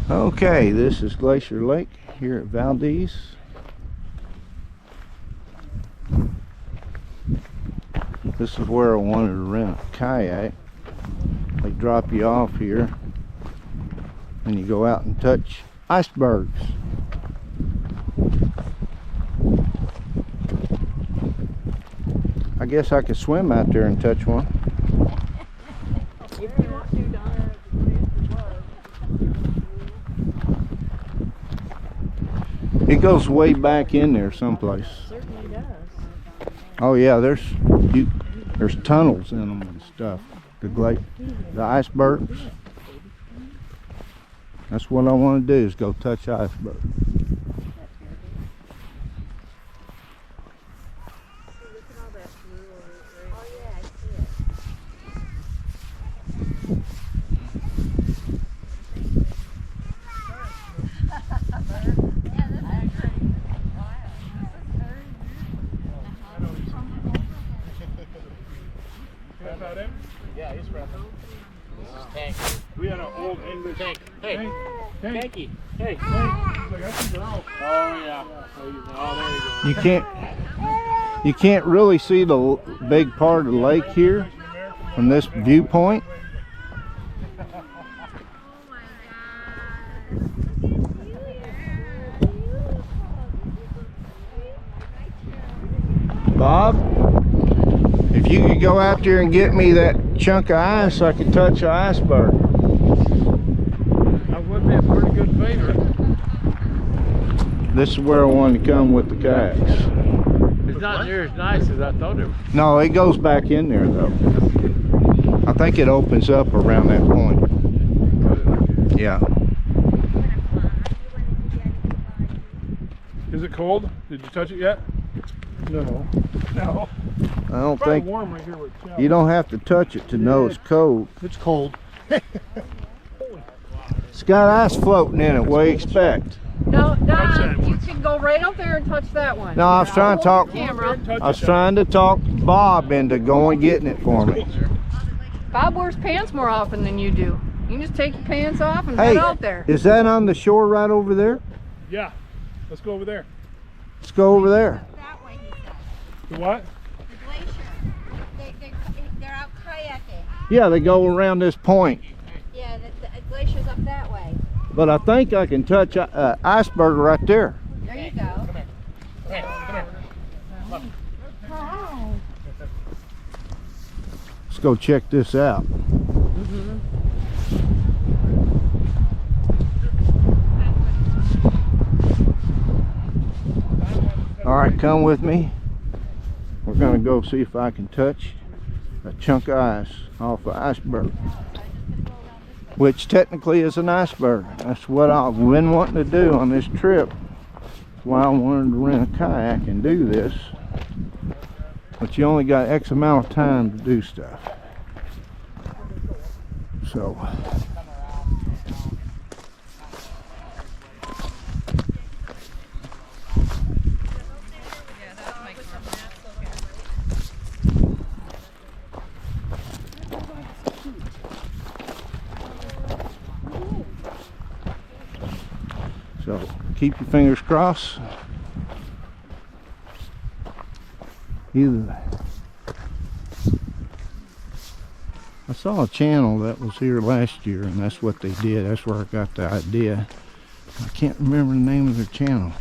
Okay, this is Glacier Lake here at Valdez. This is where I wanted to rent a kayak. They drop you off here and you go out and touch icebergs. I guess I could swim out there and touch one. If you want to, Don. It goes way back in there someplace. Certainly does. Oh yeah, there's tunnels in them and stuff. The icebergs. That's what I want to do, is go touch iceberg. Yeah, he's from. This is Tank. We had an old English Tank. Hey, Tanky. Hey, he's like, I can go. Oh yeah. Oh, there you go. You can't really see the big part of the lake here from this viewpoint. Bob, if you could go out there and get me that chunk of ice, I could touch an iceberg. That would be a pretty good favor. This is where I wanted to come with the kayaks. It's not near as nice as I thought it was. No, it goes back in there though. I think it opens up around that point. Yeah. Is it cold? Did you touch it yet? No. No. I don't Probably think warm right here where it's shallow. you don't have to touch it to know it's cold. It's cold. It's got ice floating in it. What do you expect? No, Touch that Don, you one. can go right up there and touch that one. No, I was trying to talk. Camera. I was trying to talk Bob into going getting it for me. Bob wears pants more often than you do. You can just take your pants off and Hey, head out there. is that on the shore right over there? Yeah. Let's go over there. Let's go over there. That way, he said. The what? The glacier. They're out kayaking. Yeah, they go around this point. Yeah, the glacier's up that way. But I think I can touch iceberg right there. There you go. Come here. Come here. Come here. Look. Let's go check this out. All right, come with me. We're gonna go see if I can touch a chunk of ice off an iceberg, which technically is an iceberg. That's what I've been wanting to do on this trip. That's why I wanted to rent a kayak and do this. But you only got X amount of time to do stuff. So So keep your fingers crossed. I saw a channel that was here last year, and that's what they did. That's where I got the idea. I can't remember the name of their channel.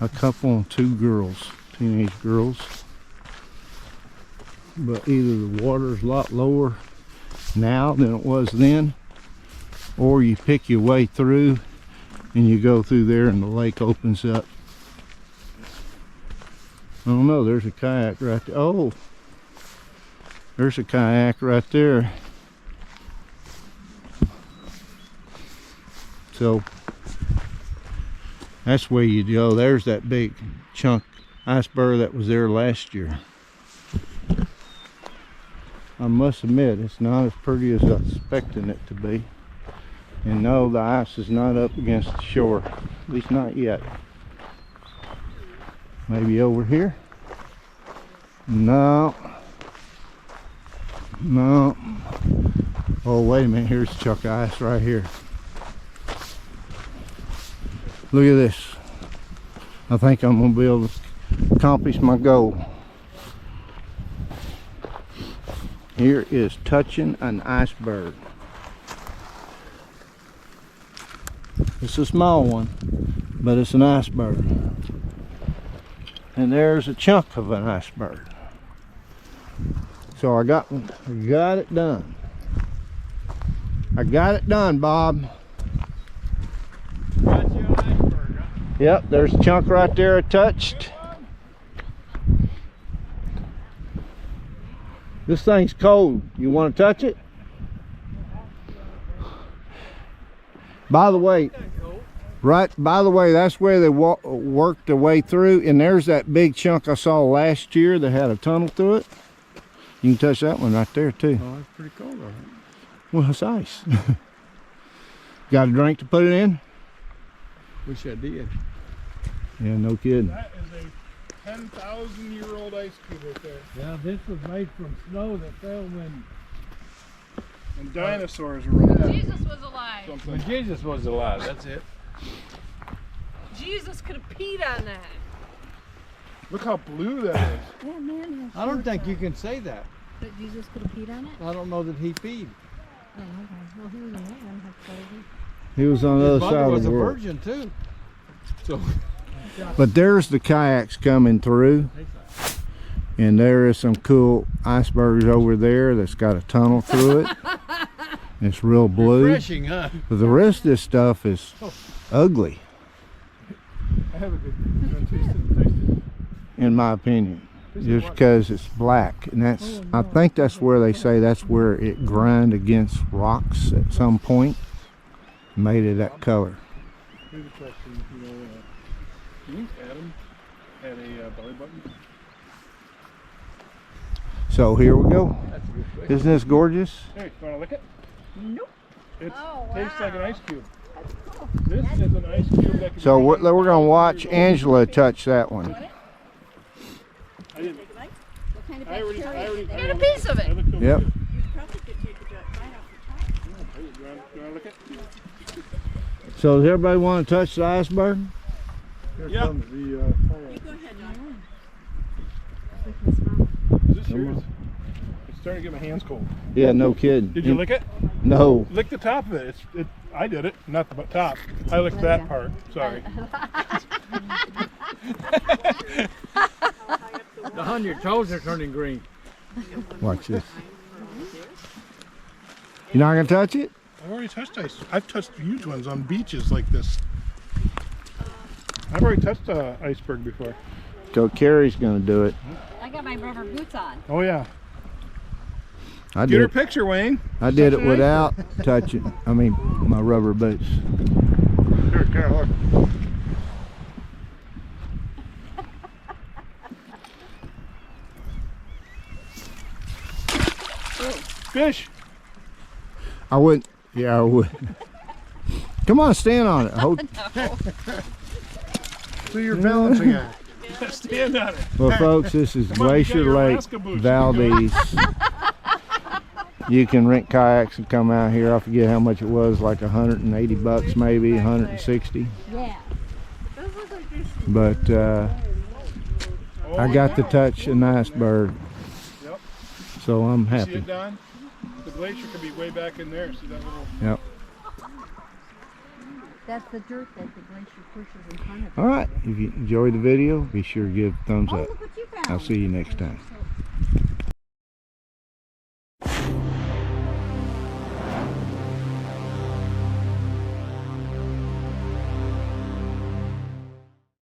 A couple and two girls, teenage girls. But either the water's a lot lower now than it was then, or you pick your way through and you go through there and the lake opens up. I don't know, there's a kayak right there. Oh, there's a kayak right there. So that's where you go. There's that big chunk iceberg that was there last year. I must admit, it's not as pretty as I was expecting it to be. And no, the ice is not up against the shore, at least not yet. Maybe over here? No. No. Oh, wait a minute. Here's a chunk of ice right here. Look at this. I think I'm going to be able to accomplish my goal. Here is touching an iceberg. It's a small one, but it's an iceberg. And there's a chunk of an iceberg. So I got it done. I got it done, Bob. Got you an iceberg, huh? Yep, there's a chunk right there I touched. This thing's cold. You want to touch it? By the way, that's where they worked their way through, and there's that big chunk I saw last year that had a tunnel through it. You can touch that one right there too. Oh, it's pretty cold, all right. Well, it's ice. Got a drink to put it in? Wish I did. Yeah, no kidding. That is a 10,000-year-old ice cube right there. Yeah, this was made from snow that fell when And dinosaurs were around. Jesus was alive. Jesus was alive. That's it. Jesus could have peed on that. Look how blue that is. That man has I don't short think hair. you can say that. That Jesus could have peed on it? I don't know that he peed. Oh, okay. Well, he was a man. That's crazy. He was on the His other mother side was of the a world. virgin too. So But there's the kayaks coming through. And there is some cool icebergs over there that's got a tunnel through it. It's real blue. refreshing, huh? But the rest of this stuff is ugly, I have a good taste it. in my opinion. Just because it's black. And that's, I think that's where they say that's where it grind against rocks at some point. Made it that color. Here's a question. Do you think Adam had a belly button? So here we go. Isn't this gorgeous? Hey, you want to lick it? Nope. It Oh, tastes like an wow. ice cube. This is an ice cube that can So be we're going to watch Angela touch that one. I didn't. What kind of I already. bacteria is Get a piece of it. I licked over Yep. here. You probably could take the bite off the top. You want to lick it? So does everybody want to touch the iceberg? Here Yeah. comes the You go ahead, Don. We can smell. Is this yours? It's starting to get my hands cold. Yeah, no kidding. Did you lick it? No. Lick the top of it. I did it, not the top. I licked that part. Sorry. Your toes are turning green. Watch this. You're not going to touch it? I've already touched ice. I've touched huge ones on beaches like this. I've already touched iceberg before. So Carrie's going to do it. I got my rubber boots on. Oh yeah. I Get her did. picture, Wayne. I did it without touching. I mean, my rubber boots. Here, Carol. Look. Fish. I wouldn't. Yeah, I would. Come on, stand on it. Hold. Do your balancing act. Stand on it. Well, folks, this is Come on, you got Glacier your Lake, Alaska boots. Valdez. You can rent kayaks and come out here. I forget how much it was, like 180 bucks, maybe 160. Yeah. But I got to touch an iceberg, Yep. so I'm See happy. it, Don? The glacier could be way back in there. See that little... Yep. That's the dirt that the glacier pushes in front of it. All right. If you enjoyed the video, be sure to give a thumbs Oh, up. look what you found. I'll see you next time.